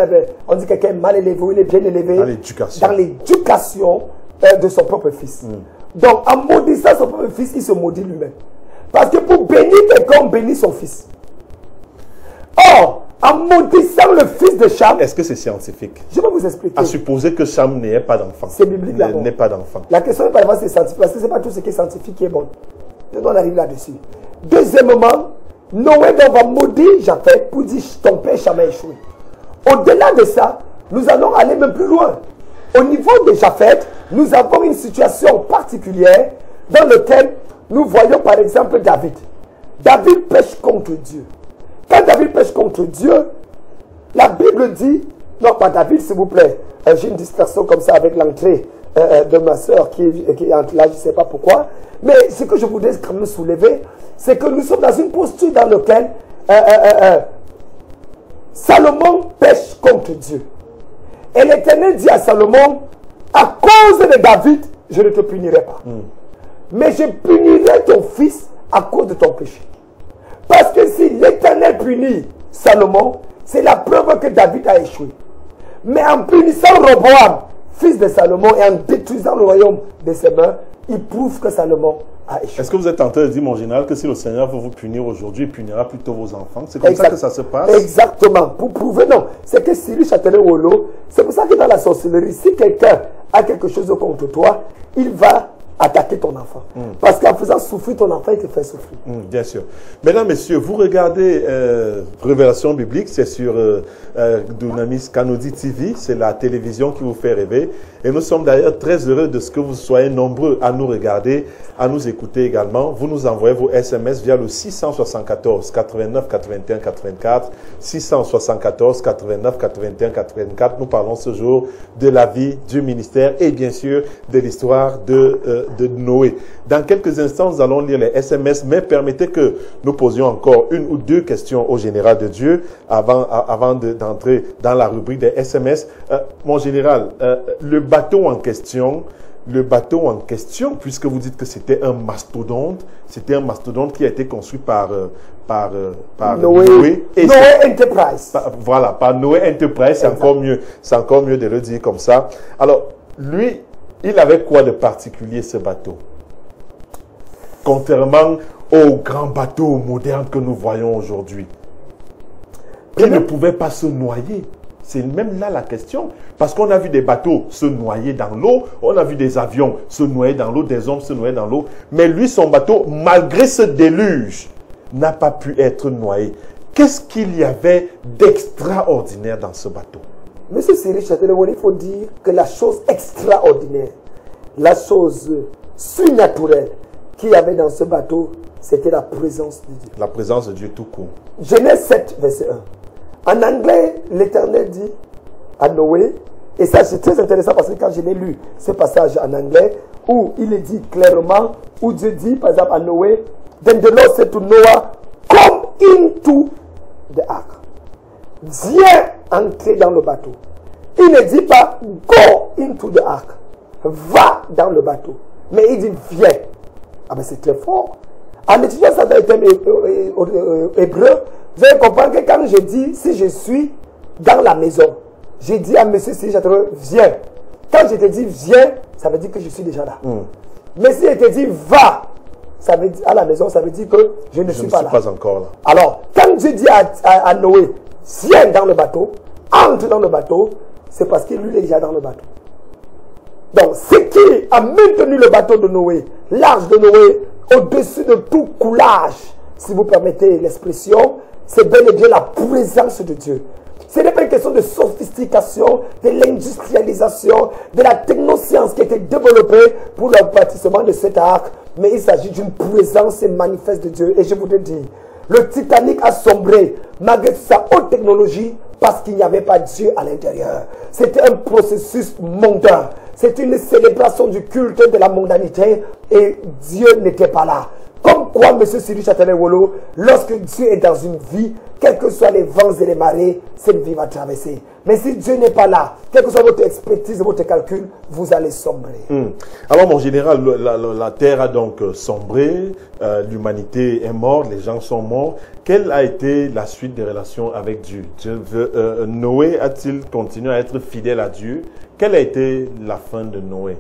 on dit quelqu'un mal élevé ou il est bien élevé, dans l'éducation de son propre fils. Donc, en maudissant son propre fils, il se maudit lui-même. Parce que pour bénir quelqu'un, on bénit son fils. Or, en maudissant le fils de Cham... Est-ce que c'est scientifique? Je vais vous expliquer. À supposer que Cham n'ait pas d'enfant. C'est biblique d'abord. N'est pas d'enfant. La question n'est pas d'abord c'est scientifique, parce que ce n'est pas tout ce qui est scientifique qui est bon. On arrive là-dessus. Deuxièmement, Noé va maudire Japheth pour dire ton père Cham a échoué. Au-delà de ça, nous allons aller même plus loin. Au niveau de Japheth, nous avons une situation particulière dans laquelle nous voyons par exemple David. David pêche contre Dieu. Quand David pêche contre Dieu, la Bible dit, non pas David s'il vous plaît, j'ai une distraction comme ça avec l'entrée de ma soeur qui entre là, je ne sais pas pourquoi, mais ce que je voudrais quand même soulever, c'est que nous sommes dans une posture dans laquelle Salomon pêche contre Dieu. Et l'Éternel dit à Salomon, à cause de David, je ne te punirai pas. Mais je punirai ton fils à cause de ton péché. Parce que si l'Éternel punit Salomon, c'est la preuve que David a échoué. Mais en punissant Roboam, fils de Salomon, et en détruisant le royaume de ses mains, il prouve que Salomon a échoué. Est-ce que vous êtes en train de dire, mon général, que si le Seigneur veut vous punir aujourd'hui, il punira plutôt vos enfants? C'est comme ça que ça se passe? Exactement. Pour prouver, non. C'est que Cyril Châtelain-Wolo, c'est pour ça que dans la sorcellerie, si quelqu'un a quelque chose contre toi, il va attaquer ton enfant. Parce qu'en faisant souffrir ton enfant, il te fait souffrir. Bien sûr. Mesdames, messieurs, vous regardez Révélation biblique, c'est sur Dunamis Kanodi TV, c'est la télévision qui vous fait rêver. Et nous sommes d'ailleurs très heureux de ce que vous soyez nombreux à nous regarder, à nous écouter également. Vous nous envoyez vos SMS via le 674 89 81 84, 674 89 81 84. Nous parlons ce jour de la vie, du ministère et bien sûr de l'histoire de Noé. Dans quelques instants, nous allons lire les SMS, mais permettez que nous posions encore une ou deux questions au général de Dieu avant d'entrer dans la rubrique des SMS. Mon général, le bateau en question, puisque vous dites que c'était un mastodonte qui a été construit par Noé. Noé Enterprise. Voilà, par Noé Enterprise, c'est encore mieux de le dire comme ça. Alors, lui, il avait quoi de particulier ce bateau? Contrairement aux grands bateaux modernes que nous voyons aujourd'hui. Il ne pouvait pas se noyer. C'est même là la question. Parce qu'on a vu des bateaux se noyer dans l'eau, on a vu des avions se noyer dans l'eau, des hommes se noyer dans l'eau. Mais lui, son bateau, malgré ce déluge, n'a pas pu être noyé. Qu'est-ce qu'il y avait d'extraordinaire dans ce bateau? Monsieur Cyril Châtelain-Wolo, il faut dire que la chose extraordinaire, la chose surnaturelle qu'il y avait dans ce bateau, c'était la présence de Dieu. La présence de Dieu tout court. Genèse 7, verset 1. En anglais, l'Éternel dit à Noé, et ça c'est très intéressant parce que quand je l'ai lu, ce passage en anglais, où il est dit clairement, où Dieu dit par exemple à Noé, then the Lord said to Noah, come into the ark. Viens entrer dans le bateau. Il ne dit pas go into the ark. Va dans le bateau. Mais il dit viens. Ah ben c'est très fort. En étudiant ça dans le thème hébreu, vous allez comprendre que quand je dis si je suis dans la maison, j'ai dit à monsieur Cyril Châtelain, viens. Quand je te dis viens, ça veut dire que je suis déjà là. Mais si je te dis va, ça veut dire, à la maison, ça veut dire que je ne suis pas là. Pas encore là. Alors, quand Dieu dit à Noé, viens dans le bateau, entre dans le bateau, c'est parce qu'il lui est déjà dans le bateau. Donc, ce qui a maintenu le bateau de Noé, l'arche de Noé, au-dessus de tout coulage, si vous permettez l'expression, c'est bel et bien la présence de Dieu. Ce n'est pas une question de sophistication, de l'industrialisation, de la technoscience qui a été développée pour le bâtissement de cet arc, mais il s'agit d'une présence manifeste de Dieu. Et je voudrais dire, le Titanic a sombré malgré sa haute technologie parce qu'il n'y avait pas Dieu à l'intérieur. C'était un processus mondain. C'était une célébration du culte de la mondanité et Dieu n'était pas là. Comme quoi, M. Cyril Châtelain-Wolo, lorsque Dieu est dans une vie, quels que soient les vents et les marées, cette vie va traverser. Mais si Dieu n'est pas là, quelle que soit votre expertise, votre calcul, vous allez sombrer. Alors, mon général, la terre a donc sombré, l'humanité est morte, les gens sont morts. Quelle a été la suite des relations avec Dieu? Noé a-t-il continué à être fidèle à Dieu? Quelle a été la fin de Noé?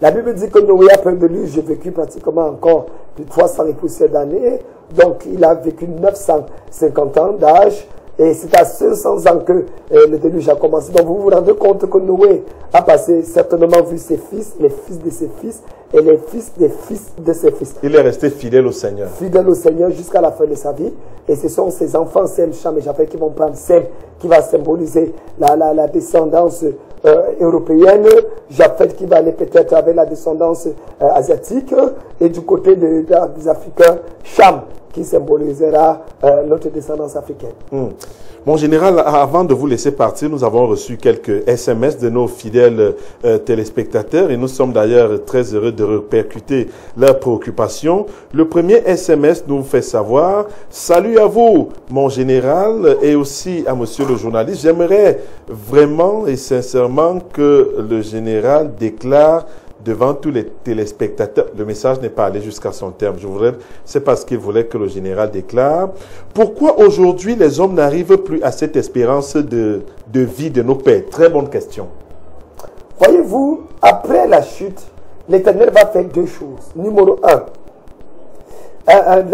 La Bible dit que Noé, après de lui, j'ai vécu pratiquement encore de 300 et poussières d'années. Donc, il a vécu 950 ans d'âge. Et c'est à 500 ans que le déluge a commencé. Donc, vous vous rendez compte que Noé a passé certainement vu ses fils, les fils de ses fils et les fils des fils de ses fils. Il est resté fidèle au Seigneur. Fidèle au Seigneur jusqu'à la fin de sa vie. Et ce sont ses enfants, Sem, Cham et Japheth, qui vont prendre Sem, qui va symboliser la descendance européenne, Japheth qui va aller peut-être avec la descendance asiatique, et du côté des Africains, Cham qui symbolisera notre descendance africaine. Mon général, avant de vous laisser partir, nous avons reçu quelques SMS de nos fidèles téléspectateurs et nous sommes d'ailleurs très heureux de répercuter leurs préoccupations. Le premier SMS nous fait savoir: salut à vous, mon général, et aussi à monsieur le journaliste. J'aimerais vraiment et sincèrement que le général déclare devant tous les téléspectateurs. Le message n'est pas allé jusqu'à son terme. C'est parce qu'il voulait que le général déclare: pourquoi aujourd'hui les hommes n'arrivent plus à cette espérance de vie de nos pères? Très bonne question. Voyez-vous, après la chute, l'Éternel va faire deux choses. Numéro un,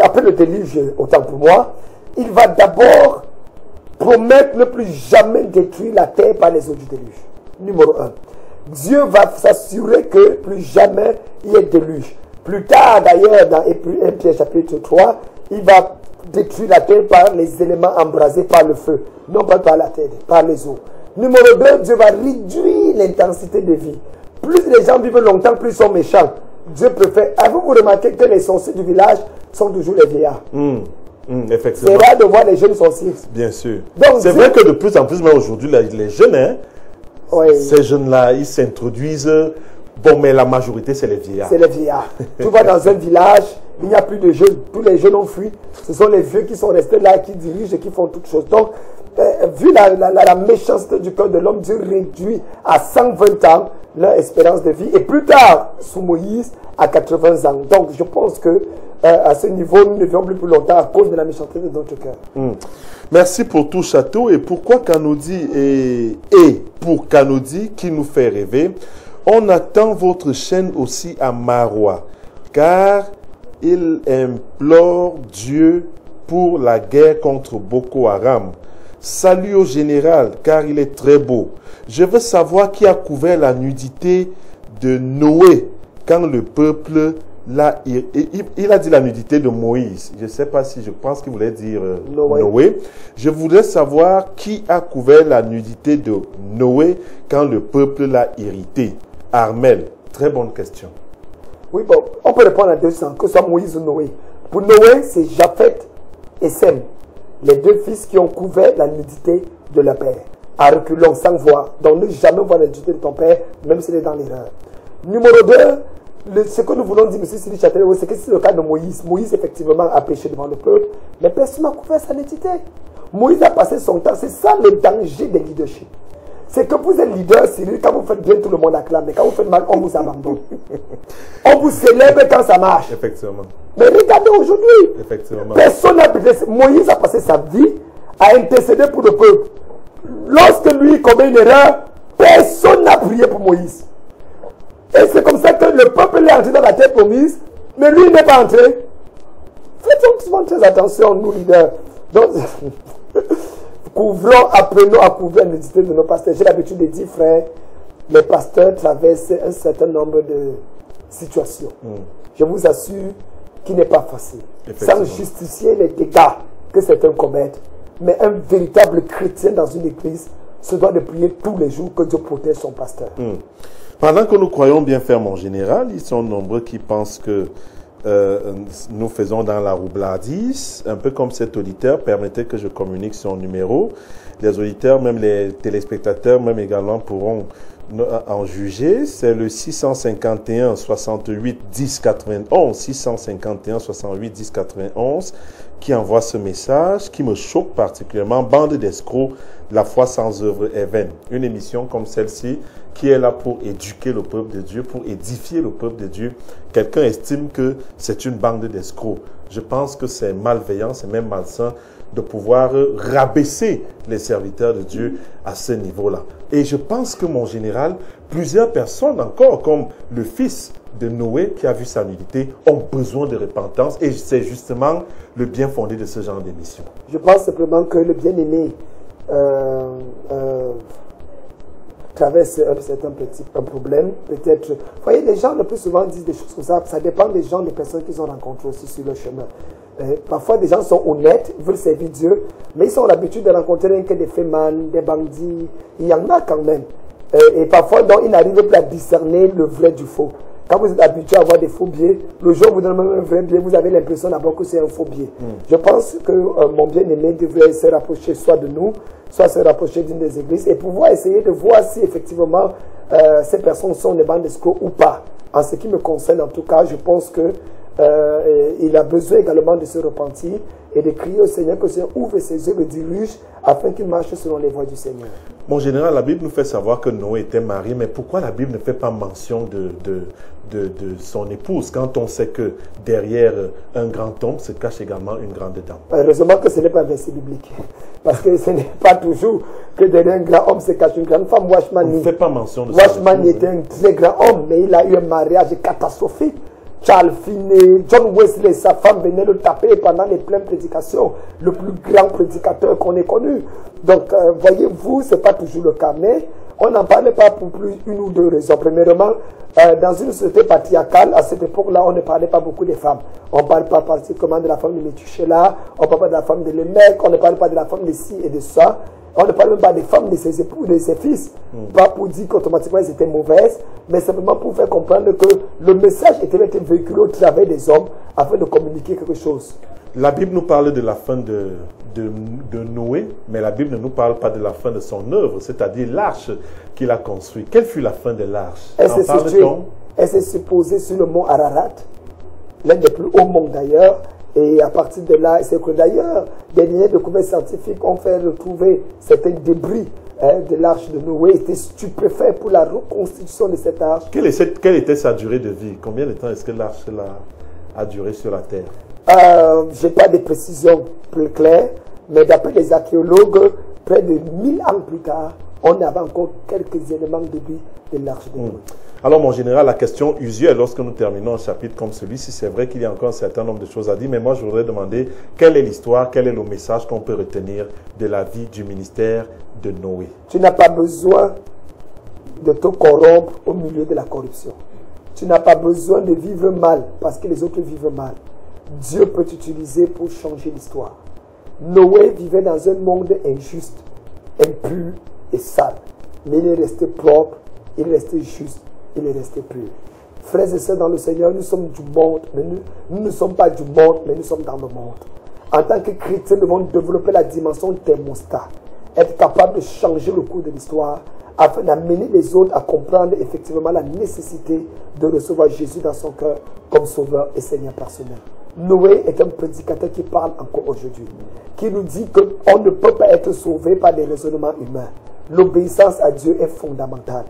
après le déluge, autant pour moi, il va d'abord promettre ne plus jamais détruire la terre par les eaux du déluge. Numéro un. Dieu va s'assurer que plus jamais il y ait déluge. Plus tard, d'ailleurs, dans 1 Pierre chapitre 3, il va détruire la terre par les éléments embrasés par le feu, non pas par la terre, par les eaux. Numéro 2, Dieu va réduire l'intensité de vie. Plus les gens vivent longtemps, plus ils sont méchants. Dieu préfère. Avez-vous remarqué que les sorciers du village sont toujours les vieillards? Effectivement. C'est rare de voir les jeunes sorciers. Bien sûr. C'est vrai que de plus en plus, mais aujourd'hui, les jeunes, oui. Ces jeunes-là, ils s'introduisent. Bon, mais la majorité, c'est les vieillards. C'est les vieillards. Tu vas dans un village, il n'y a plus de jeunes. Tous les jeunes ont fui. Ce sont les vieux qui sont restés là, qui dirigent et qui font toutes choses. Donc, vu la méchanceté du cœur de l'homme, Dieu réduit à 120 ans leur espérance de vie. Et plus tard, sous Moïse, à 80 ans. Donc, je pense que à ce niveau, nous ne vivons plus longtemps à cause de la méchanceté de notre cœur. Merci pour tout château. Et pourquoi Kanoudi et pour Kanoudi qui nous fait rêver, on attend votre chaîne aussi à Maroua, car il implore Dieu pour la guerre contre Boko Haram. Salut au général, car il est très beau. Je veux savoir qui a couvert la nudité de Noé quand le peuple l'a... Il a dit la nudité de Moïse. Je ne sais pas si je pense qu'il voulait dire Noé. Je voudrais savoir qui a couvert la nudité de Noé quand le peuple l'a irrité. Armel, très bonne question. Oui, bon, on peut répondre à 200, que ce soit Moïse ou Noé. Pour Noé, c'est Japheth et Sem, les deux fils qui ont couvert la nudité de leur père. À reculons, sans voir. Donc, ne jamais voir la nudité de ton père, même s'il est dans l'erreur. Numéro 2, ce que nous voulons dire, M. Sidi Châtelet, c'est que c'est le cas de Moïse. Moïse, effectivement, a péché devant le peuple, mais personne n'a couvert sa nudité. Moïse a passé son temps. C'est ça le danger des leaderships. C'est que vous êtes leader, Cyril, quand vous faites bien, tout le monde acclame. Mais quand vous faites mal, on vous abandonne. On vous célèbre quand ça marche. Effectivement. Mais regardez aujourd'hui. Effectivement. Personne n'a prié. Moïse a passé sa vie à intercéder pour le peuple. Lorsque lui commet une erreur, personne n'a prié pour Moïse. Et c'est comme ça que le peuple est entré dans la terre promise, mais lui n'est pas entré. Faites souvent très attention, nous leaders. Donc, couvrons, apprenons à couvrir la nudité de nos pasteurs. J'ai l'habitude de dire, frère, les pasteurs traversent un certain nombre de situations. Je vous assure qu'il n'est pas facile. Sans justifier les dégâts que certains commettent. Mais un véritable chrétien dans une église se doit de prier tous les jours que Dieu protège son pasteur. Pendant que nous croyons bien faire, mon général, ils sont nombreux qui pensent que nous faisons dans la roublardise, un peu comme cet auditeur. Permettez que je communique son numéro. Les auditeurs, même les téléspectateurs, même également pourront en juger. C'est le 651 68 10 91, 651 68 10 91 qui envoie ce message qui me choque particulièrement. Bande d'escrocs, la foi sans œuvre est vaine. Une émission comme celle-ci qui est là pour éduquer le peuple de Dieu, pour édifier le peuple de Dieu. Quelqu'un estime que c'est une bande d'escrocs. Je pense que c'est malveillant, c'est même malsain de pouvoir rabaisser les serviteurs de Dieu à ce niveau-là. Et je pense que, mon général, plusieurs personnes encore, comme le fils de Noé qui a vu sa nudité, ont besoin de repentance. Et c'est justement le bien fondé de ce genre d'émission. Je pense simplement que le bien-aimé traverse un problème. Peut-être, vous voyez, les gens le plus souvent disent des choses comme ça. Ça dépend des gens, des personnes qu'ils ont rencontrées aussi sur le chemin. Parfois, des gens sont honnêtes, veulent servir Dieu, mais ils ont l'habitude de rencontrer que des fémans, des bandits. Il y en a quand même. Et parfois, donc, ils n'arrivent plus à discerner le vrai du faux. Quand vous êtes habitué à avoir des faux billets, le jour où vous donnez un vrai billet, vous avez l'impression d'abord que c'est un faux billet. Je pense que mon bien-aimé devrait se rapprocher soit de nous, soit se rapprocher d'une des églises et pouvoir essayer de voir si effectivement ces personnes sont des bandes d'escrocs ou pas. En ce qui me concerne, en tout cas, je pense que il a besoin également de se repentir et de crier au Seigneur que le Seigneur ouvre ses yeux, le dirige, afin qu'il marche selon les voies du Seigneur. Mon général, la Bible nous fait savoir que Noé était marié, mais pourquoi la Bible ne fait pas mention de son épouse quand on sait que derrière un grand homme se cache également une grande dame? Heureusement que ce n'est pas un verset biblique. Parce que ce n'est pas toujours que derrière un grand homme se cache une grande femme. On ne fait pas mention de ça. Watchman était un très grand homme, mais il a eu un mariage catastrophique. Charles Finney, John Wesley, sa femme venait le taper pendant les pleines prédications. Le plus grand prédicateur qu'on ait connu. Donc, voyez-vous, ce n'est pas toujours le cas. Mais on n'en parlait pas pour plus une ou deux raisons. Premièrement, dans une société patriarcale, à cette époque-là, on ne parlait pas beaucoup des femmes. On ne parle pas particulièrement de la femme de Métuchéla, on ne parle pas de la femme de Lémec, on ne parle pas de la femme de ci et de ça. On ne parle même pas des femmes de ses époux, de ses fils. Pas pour dire qu'automatiquement elles étaient mauvaises, mais simplement pour faire comprendre que le message était véhiculé au travers des hommes afin de communiquer quelque chose. La Bible nous parle de la fin de Noé, mais la Bible ne nous parle pas de la fin de son œuvre, c'est-à-dire l'arche qu'il a construite. Quelle fut la fin de l'arche? Elle s'est supposée sur le mont Ararat, l'un des plus hauts monts d'ailleurs. Et à partir de là, c'est que d'ailleurs, des découvertes scientifiques ont fait retrouver certains débris de l'arche de Noé, étaient stupéfaits pour la reconstitution de cette arche. Quelle était sa durée de vie? Combien de temps est-ce que l'arche a duré sur la terre? Je n'ai pas de précisions plus claires, mais d'après les archéologues, près de 1000 ans plus tard, on avait encore quelques éléments de vie de l'arche de Noé. Alors, mon général, la question usuelle lorsque nous terminons un chapitre comme celui-ci, c'est vrai qu'il y a encore un certain nombre de choses à dire, mais moi, je voudrais demander quelle est l'histoire, quel est le message qu'on peut retenir de la vie du ministère de Noé. Tu n'as pas besoin de te corrompre au milieu de la corruption. Tu n'as pas besoin de vivre mal parce que les autres vivent mal. Dieu peut t'utiliser pour changer l'histoire. Noé vivait dans un monde injuste, impur et sale, mais il est resté propre, il est resté juste. Il est resté pur. Frères et sœurs dans le Seigneur, nous sommes du monde, mais nous ne sommes pas du monde, mais nous sommes dans le monde. En tant que chrétiens, nous devons développer la dimension thermostat, être capable de changer le cours de l'histoire, afin d'amener les autres à comprendre effectivement la nécessité de recevoir Jésus dans son cœur comme sauveur et Seigneur personnel. Noé est un prédicateur qui parle encore aujourd'hui, qui nous dit qu'on ne peut pas être sauvé par des raisonnements humains. L'obéissance à Dieu est fondamentale.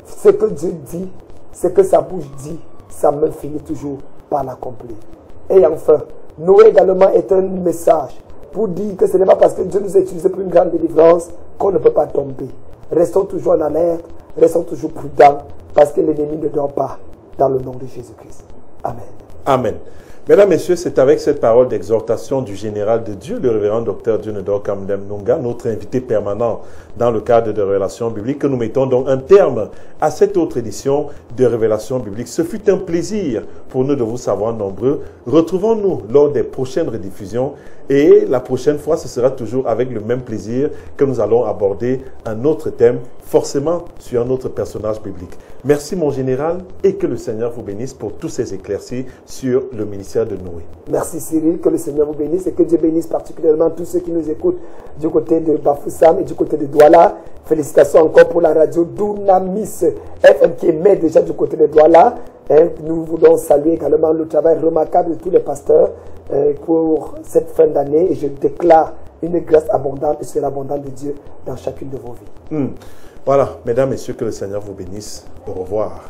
Ce que Dieu dit, ce que sa bouche dit, sa main finit toujours par l'accomplir. Et enfin, Noé également est un message pour dire que ce n'est pas parce que Dieu nous a utilisé pour une grande délivrance qu'on ne peut pas tomber. Restons toujours en alerte, restons toujours prudents, parce que l'ennemi ne dort pas, dans le nom de Jésus-Christ. Amen. Amen. Mesdames, Messieurs, c'est avec cette parole d'exhortation du général de Dieu, le révérend docteur Dionedor Kamdem Nunga, notre invité permanent dans le cadre de Révélations bibliques, que nous mettons donc un terme à cette autre édition de Révélations bibliques. Ce fut un plaisir pour nous de vous savoir nombreux. Retrouvons-nous lors des prochaines rediffusions et la prochaine fois, ce sera toujours avec le même plaisir que nous allons aborder un autre thème, forcément sur un autre personnage biblique. Merci mon général et que le Seigneur vous bénisse pour tous ces éclaircies sur le ministère de Noé. Merci Cyril, que le Seigneur vous bénisse et que Dieu bénisse particulièrement tous ceux qui nous écoutent du côté de Bafoussam et du côté de Douala. Félicitations encore pour la radio Dunamis FM qui émet déjà du côté de Douala. Nous voulons saluer également le travail remarquable de tous les pasteurs pour cette fin d'année et je déclare une grâce abondante et sur l'abondance de Dieu dans chacune de vos vies. Voilà, mesdames, messieurs, que le Seigneur vous bénisse. Au revoir.